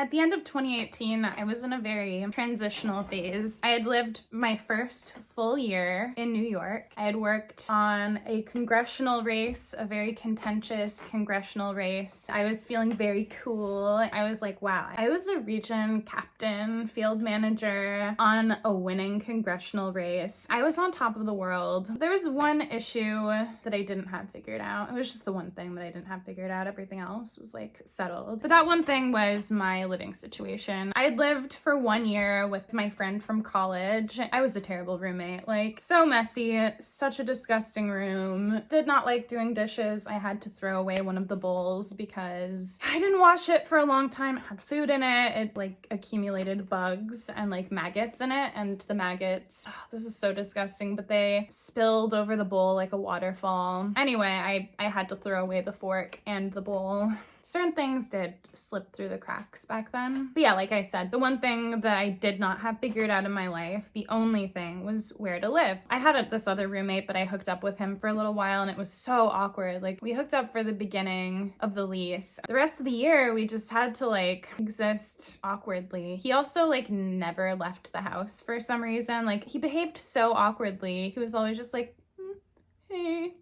At the end of 2018, I was in a very transitional phase. I had lived my first full year in New York. I had worked on a congressional race, a very contentious congressional race. I was feeling very cool. I was like, wow, I was a region captain, field manager on a winning congressional race. I was on top of the world. There was one issue that I didn't have figured out. It was just the one thing that I didn't have figured out. Everything else was like settled. But that one thing was my living situation. I had lived for 1 year with my friend from college. I was a terrible roommate, like so messy, such a disgusting room. Did not like doing dishes. I had to throw away one of the bowls because I didn't wash it for a long time. It had food in it. It like accumulated bugs and like maggots in it, and the maggots, oh, this is so disgusting, but they spilled over the bowl like a waterfall. Anyway, I had to throw away the fork and the bowl. Certain things did slip through the cracks back then. But yeah, like I said, the one thing that I did not have figured out in my life, the only thing, was where to live. I had this other roommate, but I hooked up with him for a little while and it was so awkward. Like, we hooked up for the beginning of the lease. The rest of the year, we just had to like exist awkwardly. He also like never left the house for some reason. Like, he behaved so awkwardly. He was always just like, hey.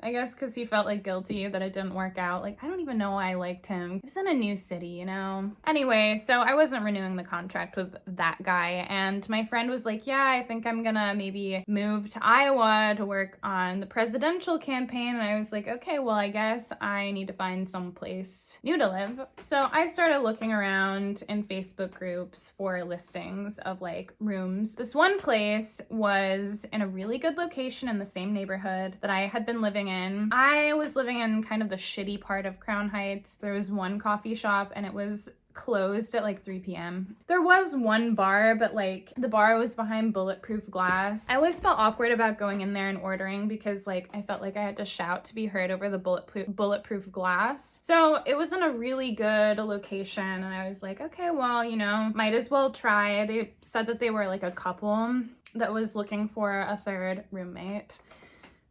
I guess because he felt like guilty that it didn't work out. Like, I don't even know why I liked him. He was in a new city, you know? Anyway, so I wasn't renewing the contract with that guy, and my friend was like, yeah, I think I'm gonna maybe move to Iowa to work on the presidential campaign. And I was like, okay, well, I guess I need to find some place new to live. So I started looking around in Facebook groups for listings of like rooms. This one place was in a really good location in the same neighborhood that I had been living in. I was living in kind of the shitty part of Crown Heights. There was one coffee shop and it was closed at like 3 p.m. There was one bar, but like the bar was behind bulletproof glass. I always felt awkward about going in there and ordering because like I felt like I had to shout to be heard over the bulletproof glass. So it was in a really good location and I was like, okay, well, you know, might as well try. They said that they were like a couple that was looking for a third roommate.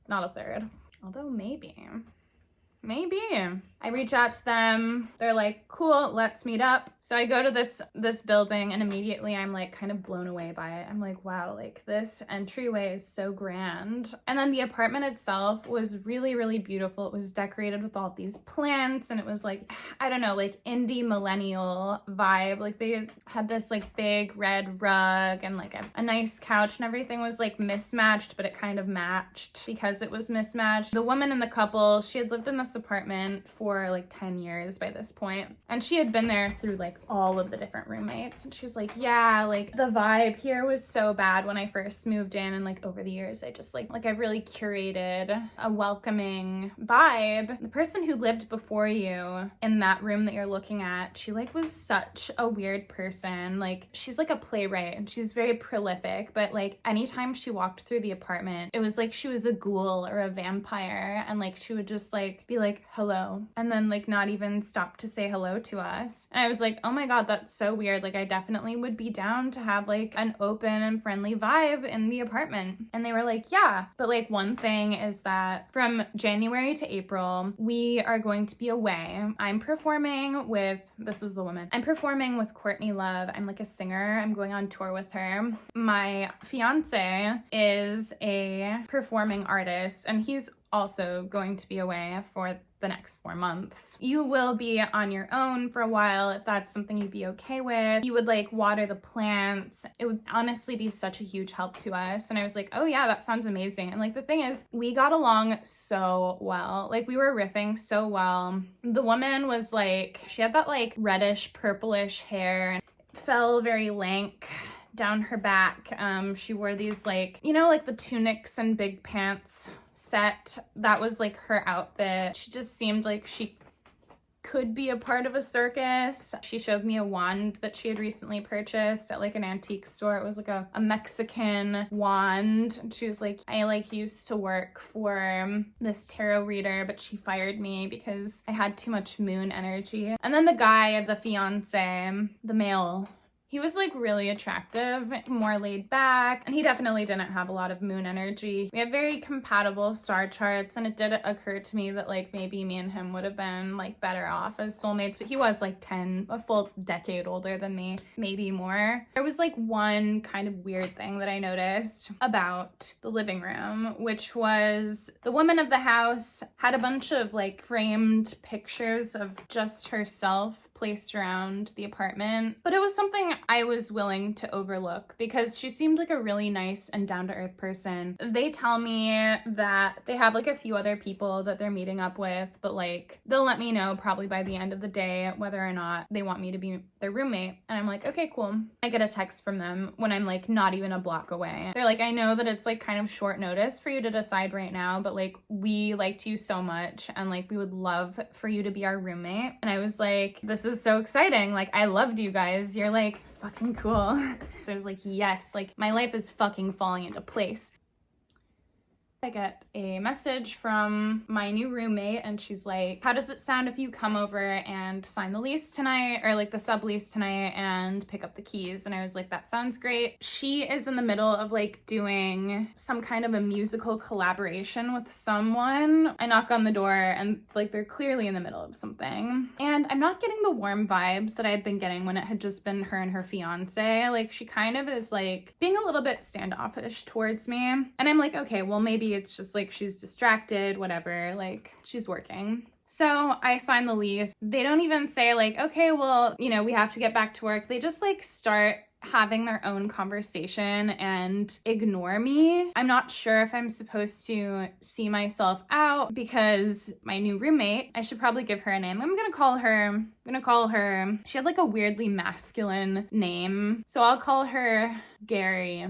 Not a third. Although maybe. I reach out to them. They're like, cool, let's meet up. So I go to this building and immediately I'm like kind of blown away by it. I'm like, wow, like this entryway is so grand. And then the apartment itself was really, really beautiful. It was decorated with all these plants and it was like, I don't know, like indie millennial vibe. Like they had this like big red rug and like a nice couch and everything was like mismatched, but it kind of matched because it was mismatched. The woman in the couple, she had lived in this apartment for like 10 years by this point, and she had been there through like all of the different roommates, and she was like, yeah, like the vibe here was so bad when I first moved in, and like over the years I just like I've really curated a welcoming vibe. The person who lived before you in that room that you're looking at, she like was such a weird person. Like, she's like a playwright and she's very prolific, but like anytime she walked through the apartment, it was like she was a ghoul or a vampire, and like she would just like be like, hello, and then like not even stop to say hello to us. And I was like, oh my god, that's so weird. Like, I definitely would be down to have like an open and friendly vibe in the apartment. And they were like, yeah, but like one thing is that from January to April we are going to be away. I'm performing with, this was the woman, I'm performing with Courtney Love. I'm like a singer. I'm going on tour with her. My fiance is a performing artist and he's also going to be away for the next 4 months. You will be on your own for a while if that's something you'd be okay with. You would like water the plants. It would honestly be such a huge help to us. And I was like, oh yeah, that sounds amazing. And like the thing is, we got along so well. Like, we were riffing so well. The woman was like, she had that like reddish purplish hair and it fell very lank down her back. She wore these like, you know, like the tunics and big pants set. That was like her outfit. She just seemed like she could be a part of a circus. She showed me a wand that she had recently purchased at like an antique store. It was like a Mexican wand. She was like, I like used to work for this tarot reader, but she fired me because I had too much moon energy. And then the guy, the fiance, the male, He was like really attractive, more laid back, and he definitely didn't have a lot of moon energy. We have very compatible star charts, and it did occur to me that like maybe me and him would have been like better off as soulmates, but he was like a full decade older than me, maybe more. There was like one kind of weird thing that I noticed about the living room, which was the woman of the house had a bunch of like framed pictures of just herself placed around the apartment, but it was something I was willing to overlook because she seemed like a really nice and down-to-earth person. They tell me that they have like a few other people that they're meeting up with, but like they'll let me know probably by the end of the day whether or not they want me to be their roommate. And I'm like, okay, cool. I get a text from them when I'm like not even a block away. They're like, I know that it's like kind of short notice for you to decide right now, but like we liked you so much and like we would love for you to be our roommate. And I was like, this is so exciting. Like, I loved you guys. You're like fucking cool. I was like, yes, like my life is fucking falling into place. I get a message from my new roommate and she's like, how does it sound if you come over and sign the lease tonight, or like the sublease tonight, and pick up the keys? And I was like, that sounds great. She is in the middle of like doing some kind of a musical collaboration with someone. I knock on the door and like they're clearly in the middle of something. And I'm not getting the warm vibes that I'd been getting when it had just been her and her fiance. Like she kind of is like being a little bit standoffish towards me. And I'm like, okay, well maybe it's just like she's distracted, whatever, like she's working. So I sign the lease. They don't even say like, okay, well, you know, we have to get back to work. They just like start having their own conversation and ignore me. I'm not sure if I'm supposed to see myself out because my new roommate, I should probably give her a name. I'm gonna call her, she had like a weirdly masculine name. So I'll call her Gary.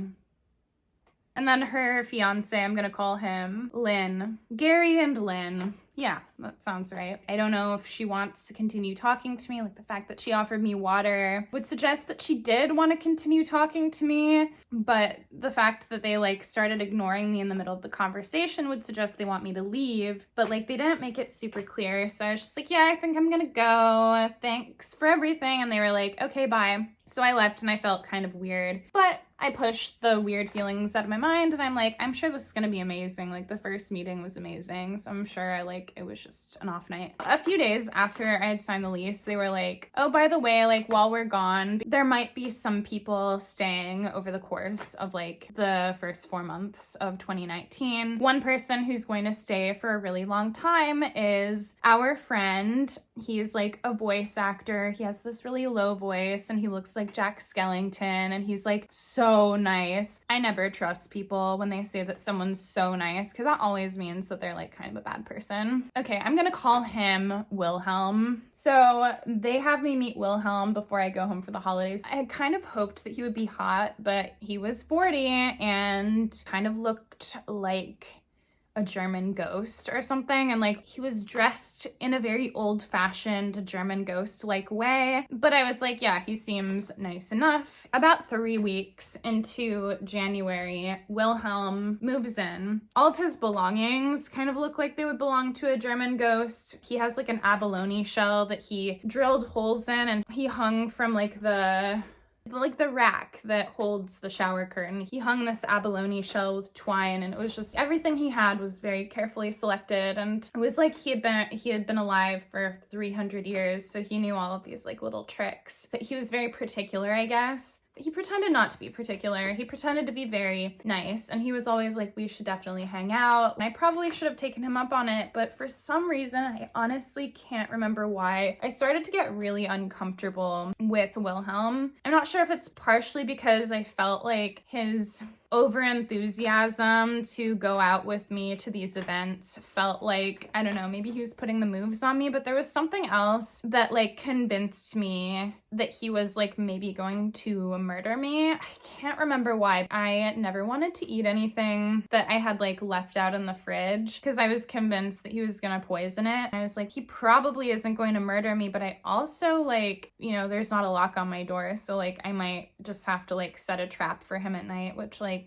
And then her fiance, I'm gonna call him Lynn. Gary and Lynn. Yeah, that sounds right. I don't know if she wants to continue talking to me. Like the fact that she offered me water would suggest that she did want to continue talking to me. But the fact that they like started ignoring me in the middle of the conversation would suggest they want me to leave. But like they didn't make it super clear. So I was just like, yeah, I think I'm gonna go. Thanks for everything. And they were like, okay, bye. So I left and I felt kind of weird. But I pushed the weird feelings out of my mind and I'm like, I'm sure this is gonna be amazing. Like the first meeting was amazing. So I'm sure it was just an off night. A few days after I had signed the lease, they were like, oh, by the way, like while we're gone, there might be some people staying over the course of like the first 4 months of 2019. One person who's going to stay for a really long time is our friend. He's like a voice actor. He has this really low voice and he looks like Jack Skellington and he's like so nice. I never trust people when they say that someone's so nice because that always means that they're like kind of a bad person. Okay, I'm gonna call him Wilhelm. So they have me meet Wilhelm before I go home for the holidays. I had kind of hoped that he would be hot, but he was 40 and kind of looked like a German ghost or something, and like he was dressed in a very old-fashioned German ghost-like way, but I was like, yeah, he seems nice enough. About 3 weeks into January, Wilhelm moves in. All of his belongings kind of look like they would belong to a German ghost. He has like an abalone shell that he drilled holes in and he hung from like the rack that holds the shower curtain. He hung this abalone shell with twine and it was just everything he had was very carefully selected, and it was like he had been alive for 300 years, so he knew all of these like little tricks. But he was very particular, I guess. He pretended not to be particular. He pretended to be very nice, and he was always like, we should definitely hang out. And I probably should have taken him up on it, but for some reason, I honestly can't remember why, I started to get really uncomfortable with Wilhelm. I'm not sure if it's partially because I felt like his over-enthusiasm to go out with me to these events felt like, I don't know, maybe he was putting the moves on me, but there was something else that like convinced me that he was like maybe going to murder me. I can't remember why. I never wanted to eat anything that I had like left out in the fridge because I was convinced that he was gonna poison it. I was like, he probably isn't going to murder me, but I also like, you know, there's not a lock on my door, so like I might just have to like set a trap for him at night, which like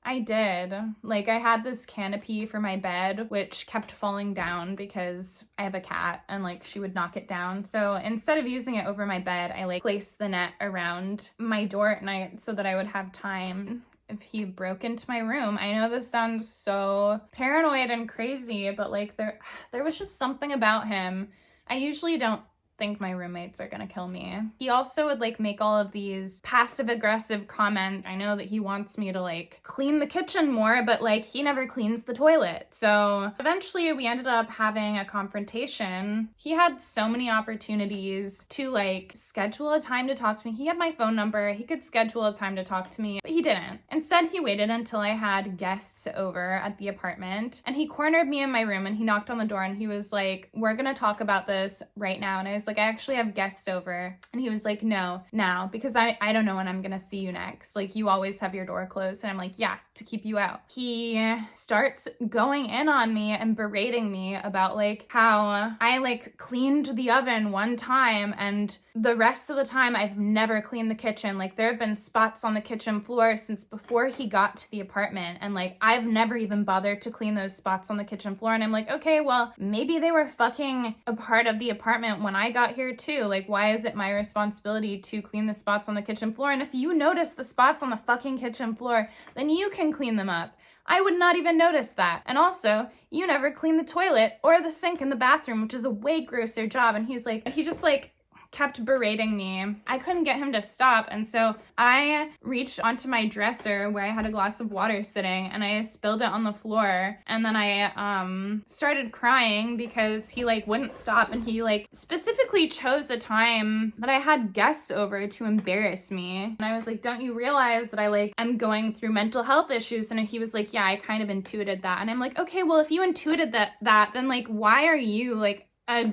I did. Like, I had this canopy for my bed, which kept falling down because I have a cat and like she would knock it down. So instead of using it over my bed, I like placed the net around my door at night so that I would have time if he broke into my room. I know this sounds so paranoid and crazy, but like there was just something about him. I usually don't think my roommates are gonna kill me. He also would like make all of these passive aggressive comments. I know that he wants me to like clean the kitchen more, but like he never cleans the toilet. So eventually we ended up having a confrontation. He had so many opportunities to like schedule a time to talk to me. He had my phone number. He could schedule a time to talk to me, but he didn't. Instead, he waited until I had guests over at the apartment and he cornered me in my room and he knocked on the door and he was like, "We're gonna talk about this right now." And I was like, "I actually have guests over." And he was like, "No, now, because I don't know when I'm gonna see you next. Like, you always have your door closed." And I'm like, "Yeah, to keep you out." He starts going in on me and berating me about like how I like cleaned the oven one time and the rest of the time I've never cleaned the kitchen. Like, there have been spots on the kitchen floor since before he got to the apartment, and like I've never even bothered to clean those spots on the kitchen floor. And I'm like, okay, well, maybe they were fucking a part of the apartment when I got here too. Like, why is it my responsibility to clean the spots on the kitchen floor? And if you notice the spots on the fucking kitchen floor, then you can clean them up. I would not even notice that. And also, you never clean the toilet or the sink in the bathroom, which is a way grosser job. And he just like kept berating me. I couldn't get him to stop, and so I reached onto my dresser where I had a glass of water sitting and I spilled it on the floor, and then I started crying because he like wouldn't stop, and he like specifically chose a time that I had guests over to embarrass me. And I was like, "Don't you realize that I'm going through mental health issues?" And he was like, "Yeah, I kind of intuited that." And I'm like, "Okay, well, if you intuited that then like why are you like a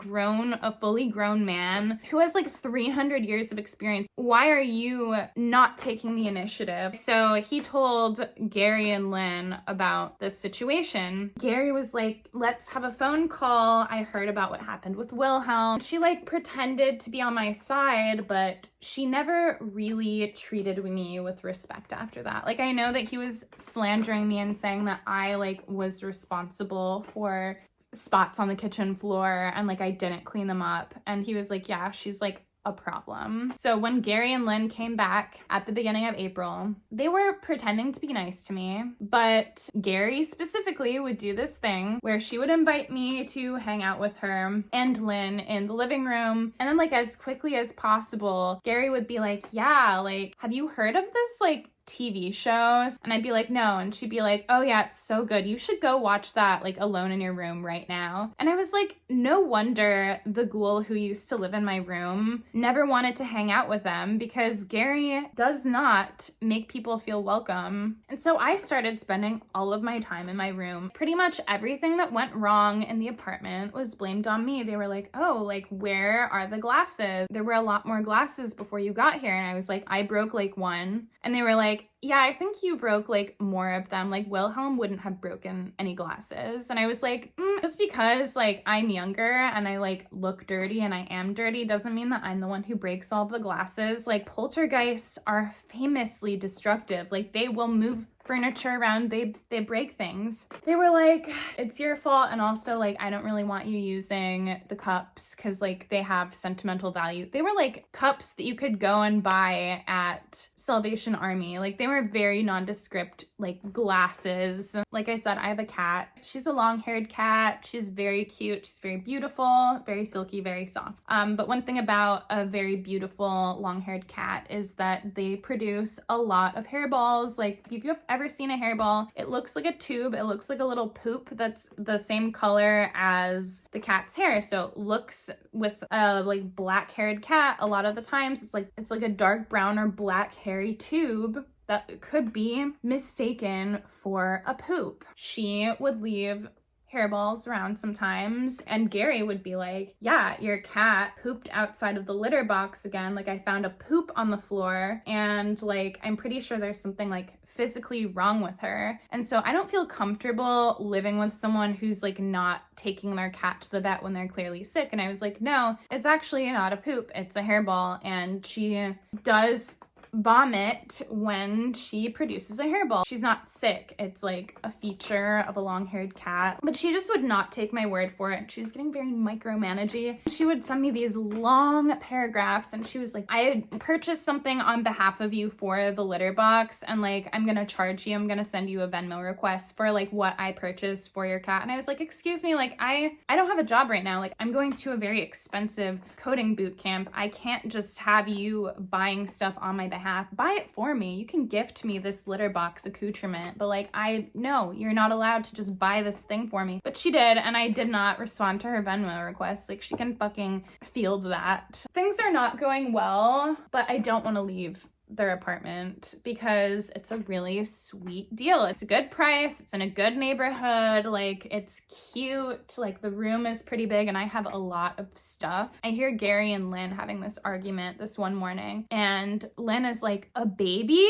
fully grown man who has like 300 years of experience? Why are you not taking the initiative?" So he told Gary and Lynn about this situation. Gary was like, "Let's have a phone call. I heard about what happened with Wilhelm." She like pretended to be on my side, but she never really treated me with respect after that. Like, I know that he was slandering me and saying that I like was responsible for spots on the kitchen floor and like I didn't clean them up. And he was like, "Yeah, she's like a problem." So when Gary and Lynn came back at the beginning of April, they were pretending to be nice to me, but Gary specifically would do this thing where she would invite me to hang out with her and Lynn in the living room, and then like as quickly as possible, Gary would be like, "Yeah, like, have you heard of this like TV shows?" And I'd be like, "No." And she'd be like, "Oh yeah, it's so good. You should go watch that like alone in your room right now." And I was like, no wonder the ghoul who used to live in my room never wanted to hang out with them, because Gary does not make people feel welcome. And so I started spending all of my time in my room. Pretty much everything that went wrong in the apartment was blamed on me. They were like, "Oh, like, where are the glasses? There were a lot more glasses before you got here." And I was like, "I broke like one." And they were like, "Yeah, I think you broke like more of them. Like, Wilhelm wouldn't have broken any glasses." And I was like, just because like I'm younger and I like look dirty and I am dirty doesn't mean that I'm the one who breaks all the glasses. Like, poltergeists are famously destructive. Like, they will move furniture around, they break things. They were like, "It's your fault, and also like I don't really want you using the cups because like they have sentimental value." They were like cups that you could go and buy at Salvation Army. Like, they were very nondescript like glasses. Like I said, I have a cat. She's a long-haired cat. She's very cute. She's very beautiful, very silky, very soft. But one thing about a very beautiful long-haired cat is that they produce a lot of hairballs. Like, if you've ever seen a hairball, it looks like a tube. It looks like a little poop that's the same color as the cat's hair. So it looks, with a like black-haired cat, a lot of the times it's like a dark brown or black hairy tube that could be mistaken for a poop. She would leave hairballs around sometimes, and Gary would be like, "Yeah, your cat pooped outside of the litter box again. Like, I found a poop on the floor, and like I'm pretty sure there's something like physically wrong with her." And so I don't feel comfortable living with someone who's like not taking their cat to the vet when they're clearly sick. And I was like, "No, it's actually not a poop, it's a hairball." And she does vomit when she produces a hairball. She's not sick. It's like a feature of a long-haired cat. But she just would not take my word for it. She was getting very micromanagey. She would send me these long paragraphs and she was like, I purchased something on behalf of you for the litter box and like, I'm gonna charge you. I'm gonna send you a Venmo request for like what I purchased for your cat. And I was like, excuse me, like I don't have a job right now. Like I'm going to a very expensive coding boot camp. I can't just have you buying stuff on my behalf. Buy it for me. You can gift me this litter box accoutrement, but like no, you're not allowed to just buy this thing for me. But she did, and I did not respond to her Venmo request. Like she can fucking field that. Things are not going well, but I don't want to leave their apartment because it's a really sweet deal. It's a good price. It's in a good neighborhood. Like it's cute. Like the room is pretty big and I have a lot of stuff. I hear Gary and Lynn having this argument this one morning and Lynn is like, a baby?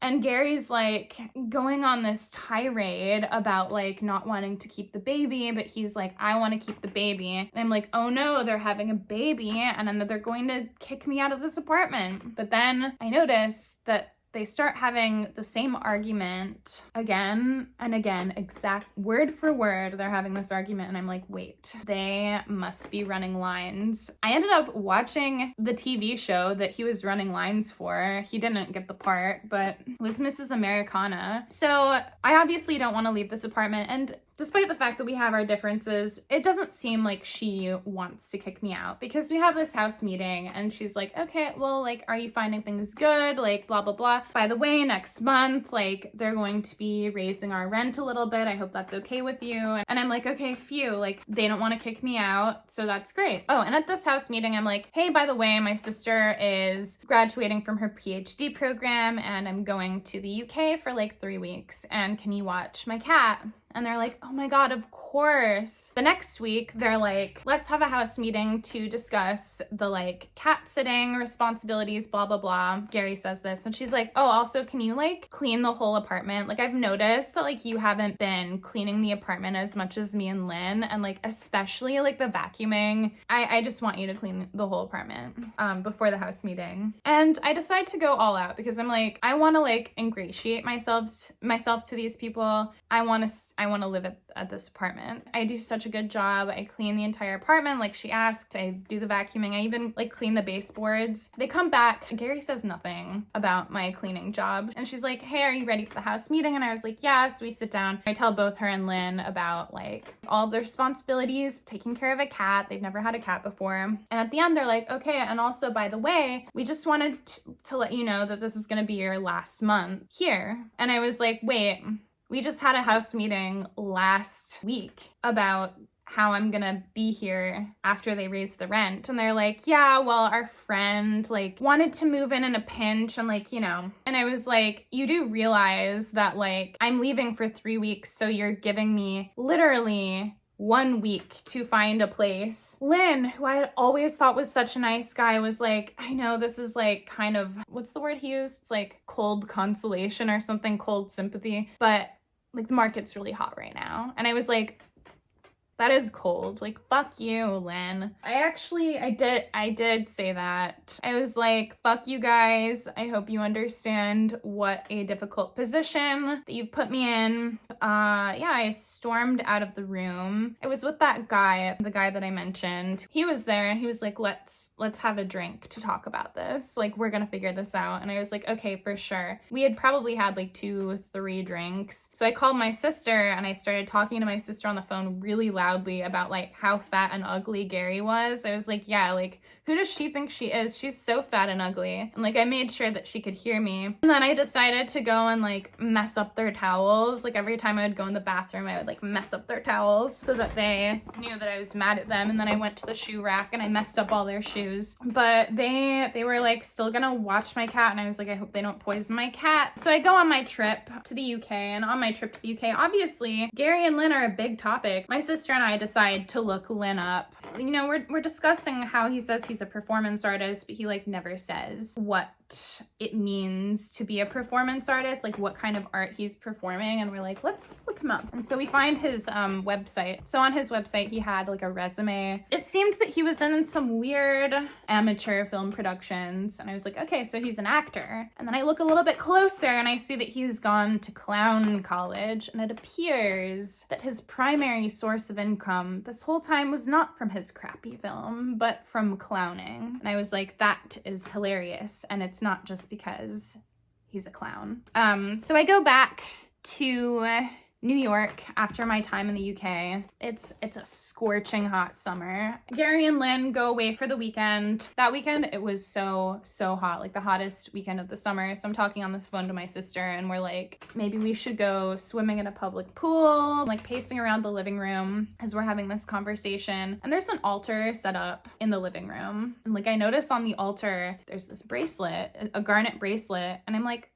And Gary's like going on this tirade about like not wanting to keep the baby, but he's like, I want to keep the baby. And I'm like, oh no, they're having a baby and then they're going to kick me out of this apartment. But then I notice that they start having the same argument again and again, exact word for word. They're having this argument and I'm like, wait, they must be running lines. I ended up watching the TV show that he was running lines for. He didn't get the part, but it was Mrs. Americana. So I obviously don't want to leave this apartment, and despite the fact that we have our differences, it doesn't seem like she wants to kick me out because we have this house meeting and she's like, okay, well, like, are you finding things good? Like, blah, blah, blah. By the way, next month, like, they're going to be raising our rent a little bit. I hope that's okay with you. And I'm like, okay, phew, like, they don't want to kick me out. So that's great. Oh, and at this house meeting, I'm like, hey, by the way, my sister is graduating from her PhD program and I'm going to the UK for like 3 weeks. And can you watch my cat? And they're like, oh my God, of course. The next week, they're like, let's have a house meeting to discuss the like cat sitting responsibilities, blah, blah, blah. Gary says this. And she's like, oh, also, can you like clean the whole apartment? Like, I've noticed that like you haven't been cleaning the apartment as much as me and Lynn. And like, especially like the vacuuming. I just want you to clean the whole apartment before the house meeting. And I decide to go all out because I'm like, I want to like ingratiate myself to these people. I want to live at this apartment. I do such a good job. I clean the entire apartment like she asked. I do the vacuuming. I even like clean the baseboards. They come back. Gary says nothing about my cleaning job. And she's like, hey, are you ready for the house meeting? And I was like, yeah. So we sit down. I tell both her and Lynn about like all of their responsibilities, taking care of a cat. They've never had a cat before. And at the end, they're like, okay. And also, by the way, we just wanted to let you know that this is going to be your last month here. And I was like, wait, we just had a house meeting last week about how I'm gonna be here after they raise the rent. And they're like, yeah, well, our friend like wanted to move in a pinch. I'm like, you know. And I was like, you do realize that like I'm leaving for 3 weeks, so you're giving me literally 1 week to find a place. Lynn, who I had always thought was such a nice guy, was like, I know this is like kind of, what's the word he used? It's like cold consolation or something, cold sympathy. But like the market's really hot right now. And I was like, that is cold. Like, fuck you, Lynn. I did say that. I was like, fuck you guys. I hope you understand what a difficult position that you've put me in. Yeah, I stormed out of the room. I was with that guy, the guy that I mentioned. He was there and he was like, let's have a drink to talk about this. Like, we're gonna figure this out. And I was like, okay, for sure. We had probably had like 2-3 drinks. So I called my sister and I started talking to my sister on the phone really loudly about like how fat and ugly Gary was. I was like, yeah, like who does she think she is? She's so fat and ugly. And like I made sure that she could hear me. And then I decided to go and like mess up their towels. Like every time I would go in the bathroom, I would like mess up their towels so that they knew that I was mad at them. And then I went to the shoe rack and I messed up all their shoes. But they were like still gonna watch my cat, and I was like, I hope they don't poison my cat. So I go on my trip to the UK, and on my trip to the UK, obviously Gary and Lynn are a big topic. My sister and I decide to look Lynn up. You know, we're discussing how he says he's a performance artist, but he like never says what what it means to be a performance artist, like what kind of art he's performing. And we're like, let's look him up. And so we find his website. So on his website, he had like a resume. It seemed that he was in some weird amateur film productions. And I was like, okay, so he's an actor. And then I look a little bit closer and I see that he's gone to clown college. And it appears that his primary source of income this whole time was not from his crappy film, but from clowning. And I was like, that is hilarious. And it's not just because he's a clown. So I go back to New York after my time in the UK. It's a scorching hot summer. Gary and Lynn go away for the weekend. That weekend, it was so hot, like the hottest weekend of the summer. So I'm talking on this phone to my sister and we're like, maybe we should go swimming in a public pool, like pacing around the living room as we're having this conversation. And there's an altar set up in the living room. And like I notice on the altar, there's this bracelet, a garnet bracelet. And I'm like,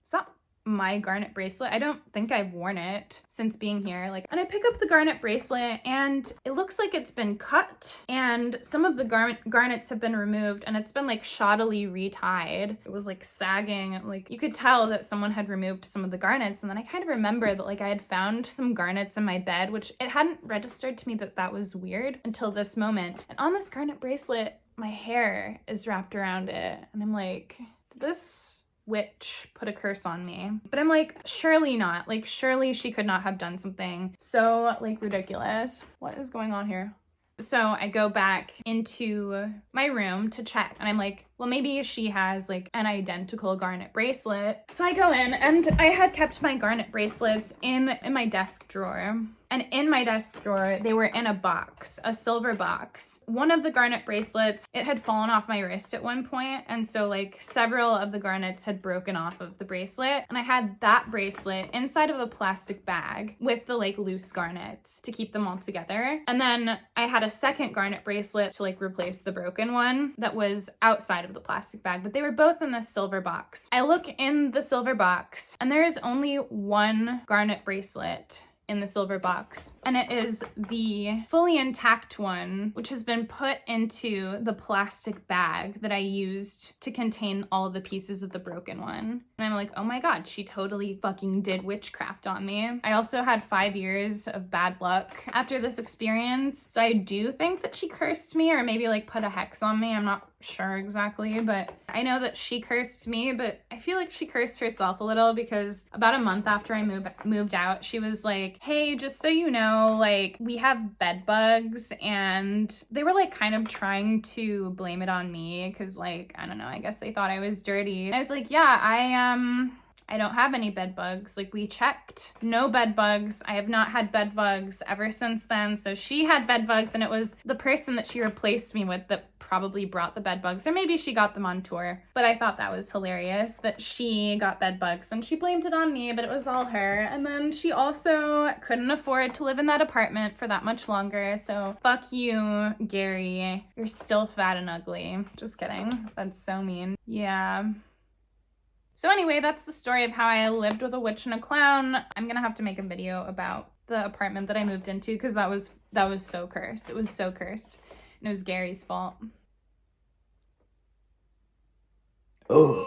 is that my garnet bracelet? I don't think I've worn it since being here. And I pick up the garnet bracelet and it looks like it's been cut and some of the garnets have been removed and it's been like shoddily retied. It was like sagging, like you could tell that someone had removed some of the garnets. And then I kind of remember that like I had found some garnets in my bed, which it hadn't registered to me that that was weird until this moment. And on this garnet bracelet, my hair is wrapped around it. And I'm like, did this witch put a curse on me? But I'm like, surely not. Like, surely she could not have done something so like ridiculous. What is going on here? So I go back into my room to check and I'm like, well, maybe she has like an identical garnet bracelet. So I go in and I had kept my garnet bracelets in my desk drawer. And in my desk drawer, they were in a box, a silver box. One of the garnet bracelets, it had fallen off my wrist at one point. And so like several of the garnets had broken off of the bracelet. And I had that bracelet inside of a plastic bag with the like loose garnets to keep them all together. And then I had a second garnet bracelet to like replace the broken one that was outside of the plastic bag, but they were both in this silver box. I look in the silver box and there is only one garnet bracelet in the silver box, and it is the fully intact one, which has been put into the plastic bag that I used to contain all the pieces of the broken one. And I'm like, oh my god, she totally fucking did witchcraft on me. I also had 5 years of bad luck after this experience, so I do think that she cursed me or maybe like put a hex on me. I'm not sure exactly, but I know that she cursed me, but I feel like she cursed herself a little because about a month after I moved out, she was like, hey, just so you know, like we have bed bugs, and they were like kind of trying to blame it on me because like, I don't know, I guess they thought I was dirty. And I was like, yeah, I don't have any bed bugs. Like we checked, no bed bugs. I have not had bed bugs ever since then. So she had bed bugs and it was the person that she replaced me with that probably brought the bed bugs, or maybe she got them on tour. But I thought that was hilarious that she got bed bugs and she blamed it on me, but it was all her. And then she also couldn't afford to live in that apartment for that much longer. So fuck you, Gary. You're still fat and ugly. Just kidding. That's so mean. Yeah. So anyway, that's the story of how I lived with a witch and a clown. I'm gonna have to make a video about the apartment that I moved into because that was so cursed. It was so cursed. And it was Gary's fault. Oh.